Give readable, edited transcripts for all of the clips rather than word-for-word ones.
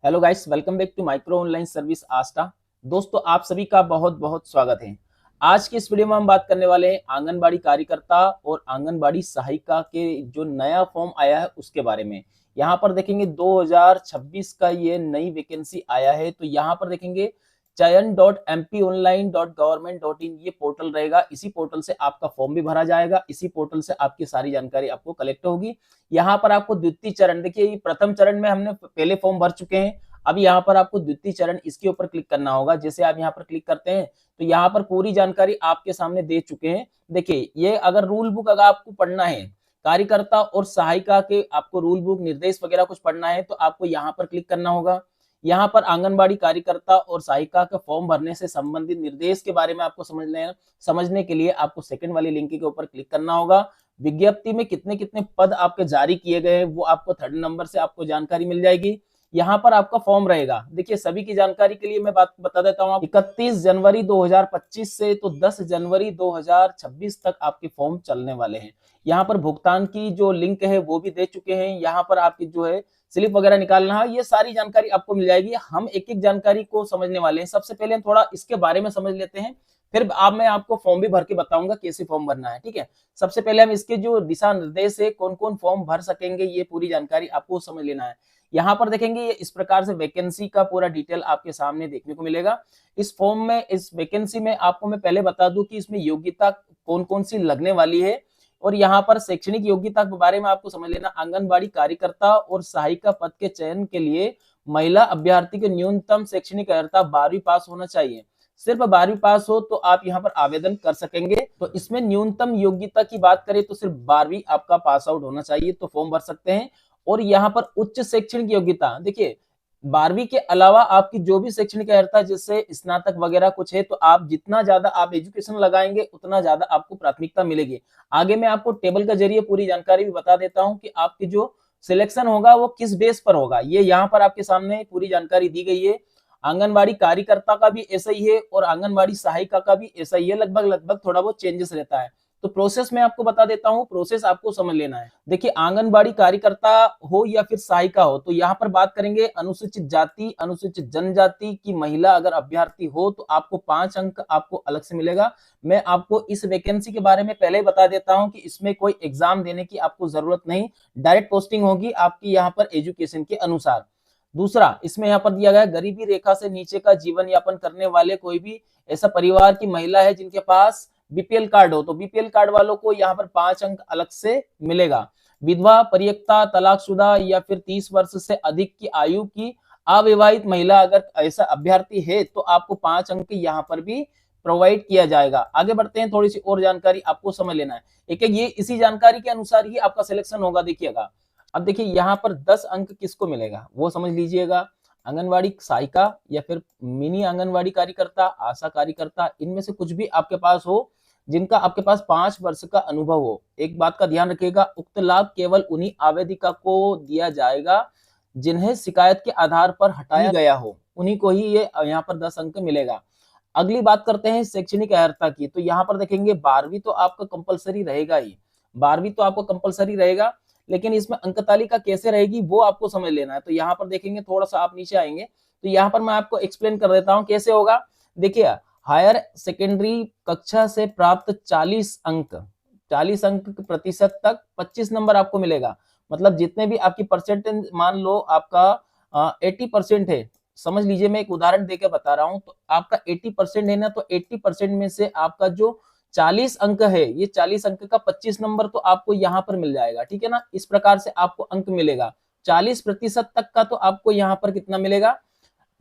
Hello guys, welcome back to micro online service Aastha. दोस्तों, आप सभी का बहुत बहुत स्वागत है। आज की इस वीडियो में हम बात करने वाले हैं आंगनबाड़ी कार्यकर्ता और आंगनबाड़ी सहायिका के जो नया फॉर्म आया है उसके बारे में। यहाँ पर देखेंगे 2026 का ये नई वैकेंसी आया है। तो यहाँ पर देखेंगे chayan.mponline.government.in ये पोर्टल रहेगा। इसी पोर्टल से आपका फॉर्म भी भरा जाएगा, इसी पोर्टल से आपकी सारी जानकारी आपको कलेक्ट होगी। यहाँ पर आपको द्वितीय चरण, देखिए प्रथम चरण में हमने पहले फॉर्म भर चुके हैं। अब यहाँ पर आपको द्वितीय चरण इसके ऊपर क्लिक करना होगा। जैसे आप यहाँ पर क्लिक करते हैं तो यहाँ पर पूरी जानकारी आपके सामने दे चुके हैं। देखिए, ये अगर रूल बुक अगर आपको पढ़ना है, कार्यकर्ता और सहायिका के आपको रूल बुक निर्देश वगैरह कुछ पढ़ना है तो आपको यहाँ पर क्लिक करना होगा। यहाँ पर आंगनबाड़ी कार्यकर्ता और सहायिका का फॉर्म भरने से संबंधित निर्देश के बारे में आपको समझने के लिए आपको सेकंड वाली लिंक के ऊपर क्लिक करना होगा। विज्ञप्ति में कितने कितने पद आपके जारी किए गए हैं वो आपको थर्ड नंबर से आपको जानकारी मिल जाएगी। यहाँ पर आपका फॉर्म रहेगा। देखिए, सभी की जानकारी के लिए मैं बात बता देता हूँ। 31 जनवरी 2025 से तो 10 जनवरी 2026 तक आपके फॉर्म चलने वाले हैं। यहाँ पर भुगतान की जो लिंक है वो भी दे चुके हैं। यहाँ पर आपकी जो है स्लिप वगैरह निकालना है, ये सारी जानकारी आपको मिल जाएगी। हम एक एक जानकारी को समझने वाले हैं। सबसे पहले हम थोड़ा इसके बारे में समझ लेते हैं, फिर मैं आपको फॉर्म भी भर के बताऊंगा कैसे फॉर्म भरना है। ठीक है, सबसे पहले हम इसके जो दिशा निर्देश है, कौन कौन फॉर्म भर सकेंगे, ये पूरी जानकारी आपको समझ लेना है। यहाँ पर देखेंगे ये इस प्रकार से वैकेंसी का पूरा डिटेल आपके सामने देखने को मिलेगा। इस फॉर्म में, इस वैकेंसी में आपको मैं पहले बता दूं कि इसमें योग्यता कौन कौन सी लगने वाली है। और यहाँ पर शैक्षणिक योग्यता के बारे में आपको समझ लेना। आंगनबाड़ी कार्यकर्ता और सहायिका पद के चयन के लिए महिला अभ्यर्थी के न्यूनतम शैक्षणिक अर्हता 12वीं पास होना चाहिए। सिर्फ 12वीं पास हो तो आप यहाँ पर आवेदन कर सकेंगे। तो इसमें न्यूनतम योग्यता की बात करें तो सिर्फ 12वीं आपका पास आउट होना चाहिए तो फॉर्म भर सकते हैं। और यहाँ पर उच्च शैक्षणिक योग्यता, देखिए 12वीं के अलावा आपकी जो भी शैक्षणिक अर्हता जैसे स्नातक वगैरह कुछ है तो आप जितना ज्यादा आप एजुकेशन लगाएंगे उतना ज्यादा आपको प्राथमिकता मिलेगी। आगे मैं आपको टेबल के जरिए पूरी जानकारी भी बता देता हूँ कि आपकी जो सिलेक्शन होगा वो किस बेस पर होगा। ये यहाँ पर आपके सामने पूरी जानकारी दी गई है। आंगनबाड़ी कार्यकर्ता का भी ऐसा ही है और आंगनबाड़ी सहायिका का भी ऐसा ही है। लगभग लगभग थोड़ा बहुत चेंजेस रहता है। तो प्रोसेस में आपको बता देता हूँ, प्रोसेस आपको समझ लेना है। देखिए, आंगनबाड़ी कार्यकर्ता हो या फिर सहायिका हो तो यहाँ पर बात करेंगे अनुसूचित जाति, अनुसूचित जनजाति की महिला अगर अभ्यर्थी हो तो आपको 5 अंक आपको अलग से मिलेगा। मैं आपको इस वैकेंसी के बारे में पहले ही बता देता हूँ कि इसमें कोई एग्जाम देने की आपको जरूरत नहीं, डायरेक्ट पोस्टिंग होगी आपकी यहाँ पर एजुकेशन के अनुसार। दूसरा, इसमें यहाँ पर दिया गया गरीबी रेखा से नीचे का जीवन यापन करने वाले कोई भी ऐसा परिवार की महिला है जिनके पास बीपीएल कार्ड हो तो बीपीएल कार्ड वालों को यहाँ पर 5 अंक अलग से मिलेगा। विधवा, परित्यक्ता, तलाकशुदा या फिर 30 वर्ष से अधिक की आयु की अविवाहित महिला अगर ऐसा अभ्यर्थी है तो आपको 5 अंक यहाँ पर भी प्रोवाइड किया जाएगा। आगे बढ़ते हैं, थोड़ी सी और जानकारी आपको समझ लेना है। एक ये इसी जानकारी के अनुसार ही आपका सिलेक्शन होगा। देखिएगा, अब देखिए यहाँ पर 10 अंक किसको मिलेगा वो समझ लीजिएगा। आंगनवाड़ी सहायिका या फिर मिनी आंगनवाड़ी कार्यकर्ता, आशा कार्यकर्ता, इनमें से कुछ भी आपके पास हो जिनका आपके पास 5 वर्ष का अनुभव हो। एक बात का ध्यान रखिएगा, उक्त लाभ केवल उन्हीं आवेदिका को दिया जाएगा जिन्हें शिकायत के आधार पर हटाया गया हो, उन्हीं को ही ये यहाँ पर 10 अंक मिलेगा। अगली बात करते हैं शैक्षणिक अर्हता की। तो यहाँ पर देखेंगे 12वीं तो आपका कंपलसरी रहेगा ही, 12वीं तो आपको कंपलसरी रहेगा। लेकिन इसमें अंक तालिका कैसे रहेगी वो आपको समझ लेना है। तो यहाँ पर देखेंगे, थोड़ा सा आप नीचे आएंगे तो यहाँ पर मैं आपको एक्सप्लेन कर देता हूँ कैसे होगा। देखिए, हायर सेकेंडरी कक्षा से प्राप्त 40 अंक, 40 अंक प्रतिशत तक 25 नंबर आपको मिलेगा। मतलब जितने भी आपकी परसेंटेज, मान लो आपका 80% है, समझ लीजिए मैं एक उदाहरण देकर बता रहा हूं, तो आपका 80% है ना, तो 80% में से आपका जो 40 अंक है, ये 40 अंक का 25 नंबर तो आपको यहाँ पर मिल जाएगा। ठीक है ना, इस प्रकार से आपको अंक मिलेगा। 40% तक का तो आपको यहाँ पर कितना मिलेगा,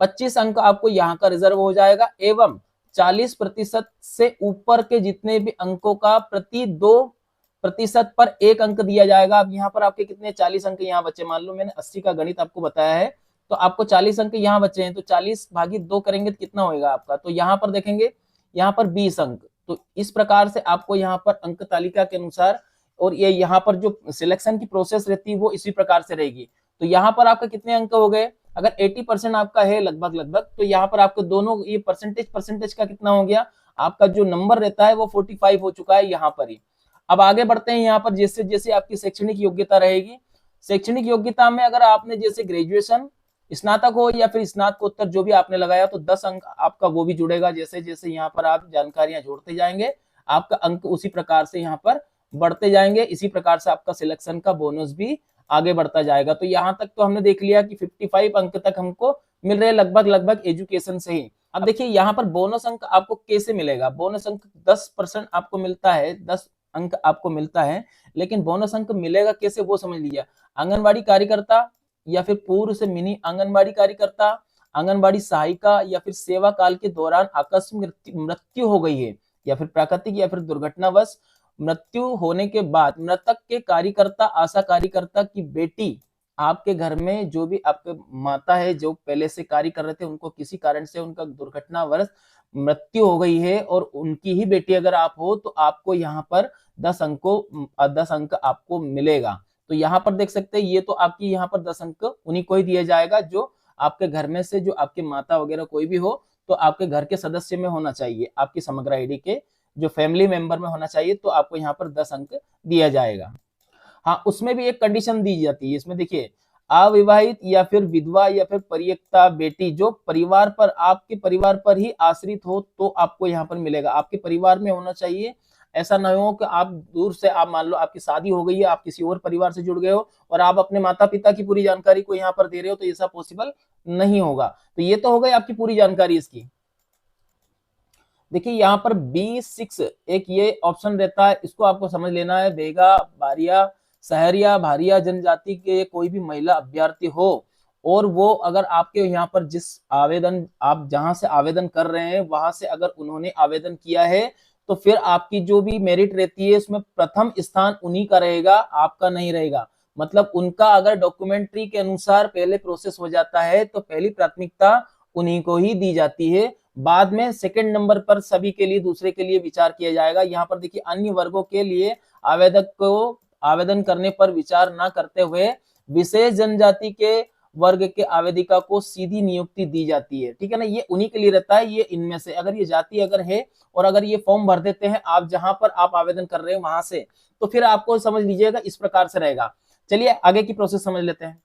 25 अंक आपको यहाँ का रिजर्व हो जाएगा। एवं 40% से ऊपर के जितने भी अंकों का प्रति 2% पर 1 अंक दिया जाएगा। अब यहाँ पर आपके कितने 40 अंक यहाँ बचे, मान लो मैंने 80 का गणित आपको बताया है तो आपको 40 अंक यहाँ बचे हैं, तो 40 भागी 2 करेंगे तो कितना होगा आपका, तो यहाँ पर देखेंगे यहाँ पर 20 अंक। तो इस प्रकार से आपको यहाँ पर अंक तालिका के अनुसार, और ये यहाँ पर जो सिलेक्शन की प्रोसेस रहती है वो इसी प्रकार से रहेगी। तो यहाँ पर आपका कितने अंक हो गए, अगर 80% आपका है लगभग लगभग, तो यहाँ पर आपको दोनों ये परसेंटेज का कितना हो गया, आपका जो नंबर रहता है वो 45 हो चुका है यहाँ पर ही। अब आगे बढ़ते हैं, यहाँ पर जैसे जैसे आपकी शैक्षणिक योग्यता रहेगी, शैक्षणिक योग्यता में अगर आपने जैसे ग्रेजुएशन स्नातक हो या फिर स्नातकोत्तर जो भी आपने लगाया तो 10 अंक आपका वो भी जुड़ेगा। जैसे जैसे यहाँ पर आप जानकारियां जोड़ते जाएंगे आपका अंक उसी प्रकार से यहाँ पर बढ़ते जाएंगे। इसी प्रकार से आपका सिलेक्शन का बोनस भी आगे बढ़ता जाएगा। तो यहाँ तक तो हमने देख लिया कि 55 अंक तक हमको मिल रहे हैं लगभग लगभग एजुकेशन से ही। अब देखिए यहाँ पर बोनस अंक आपको कैसे मिलेगा। बोनस अंक 10% आपको मिलता है, 10 अंक आपको मिलता है, लेकिन बोनस अंक मिलेगा कैसे वो समझ लीजिए। आंगनबाड़ी कार्यकर्ता या फिर पूर्व से मिनी आंगनबाड़ी कार्यकर्ता, आंगनबाड़ी सहायिका या फिर सेवा काल के दौरान आकस्मिक मृत्यु हो गई है या फिर प्राकृतिक या फिर दुर्घटनावश मृत्यु होने के बाद मृतक के कार्यकर्ता आशा कार्यकर्ता की बेटी आपके घर में जो भी आपके माता है जो पहले से कार्य कर रहे थे उनको किसी कारण से उनका दुर्घटनावश मृत्यु हो गई है और उनकी ही बेटी अगर आप हो तो आपको यहाँ पर 10 अंक आपको मिलेगा। तो यहाँ पर देख सकते हैं ये तो आपकी यहाँ पर 10 अंक उन्हीं को ही दिया जाएगा जो आपके घर में से जो आपके माता वगैरह कोई भी हो तो आपके घर के सदस्य में होना चाहिए, आपकी समग्र आईडी के जो फैमिली मेंबर में होना चाहिए, तो आपको यहाँ पर 10 अंक दिया जाएगा। हाँ, उसमें भी एक कंडीशन दी जाती है। इसमें देखिए अविवाहित या फिर विधवा या फिर परित्यक्ता बेटी जो परिवार पर आपके परिवार पर ही आश्रित हो तो आपको यहाँ पर मिलेगा। आपके परिवार में होना चाहिए, ऐसा ना हो कि आप दूर से आप मान लो आपकी शादी हो गई है, आप किसी और परिवार से जुड़ गए हो और आप अपने माता पिता की पूरी जानकारी को यहाँ पर दे रहे हो तो ऐसा पॉसिबल नहीं होगा। तो ये तो हो गई आपकी पूरी जानकारी इसकी। देखिए यहाँ पर B6 एक ये ऑप्शन रहता है, इसको आपको समझ लेना है। बेगा बारिया शहरिया भारिया जनजाति के कोई भी महिला अभ्यर्थी हो और वो अगर आपके यहाँ पर जिस आवेदन आप जहां से आवेदन कर रहे हैं वहां से अगर उन्होंने आवेदन किया है तो फिर आपकी जो भी मेरिट रहती है उसमें प्रथम स्थान उन्हीं का रहेगा, आपका नहीं रहेगा। मतलब उनका अगर डॉक्यूमेंट्री के अनुसार पहले प्रोसेस हो जाता है तो पहली प्राथमिकता उन्हीं को ही दी जाती है, बाद में सेकंड नंबर पर सभी के लिए दूसरे के लिए विचार किया जाएगा। यहाँ पर देखिए अन्य वर्गों के लिए आवेदक को आवेदन करने पर विचार न करते हुए विशेष जनजाति के वर्ग के आवेदिका को सीधी नियुक्ति दी जाती है। ठीक है ना, ये उन्हीं के लिए रहता है। ये इनमें से अगर ये जाति अगर है और अगर ये फॉर्म भर देते हैं आप जहां पर आप आवेदन कर रहे हो वहां से, तो फिर आपको समझ लीजिएगा इस प्रकार से रहेगा। चलिए आगे की प्रोसेस समझ लेते हैं।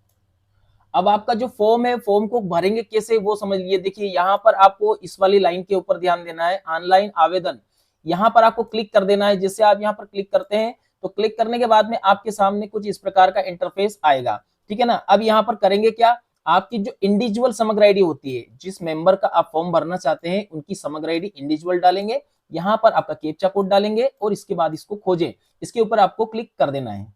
अब आपका जो फॉर्म है फॉर्म को भरेंगे कैसे वो समझ लीजिए। देखिए यहाँ पर आपको इस वाली लाइन के ऊपर ध्यान देना है, ऑनलाइन आवेदन, यहाँ पर आपको क्लिक कर देना है। जिससे आप यहाँ पर क्लिक करते हैं तो क्लिक करने के बाद में आपके सामने कुछ इस प्रकार का इंटरफेस आएगा। ठीक है ना, अब यहाँ पर करेंगे क्या, आपकी जो इंडिविजुअल समग्र आईडी होती है, जिस मेंबर का आप फॉर्म भरना चाहते हैं उनकी समग्र आईडी इंडिविजुअल डालेंगे, यहाँ पर आपका कैप्चा कोड डालेंगे और इसके बाद इसको खोजें, इसके ऊपर आपको क्लिक कर देना है।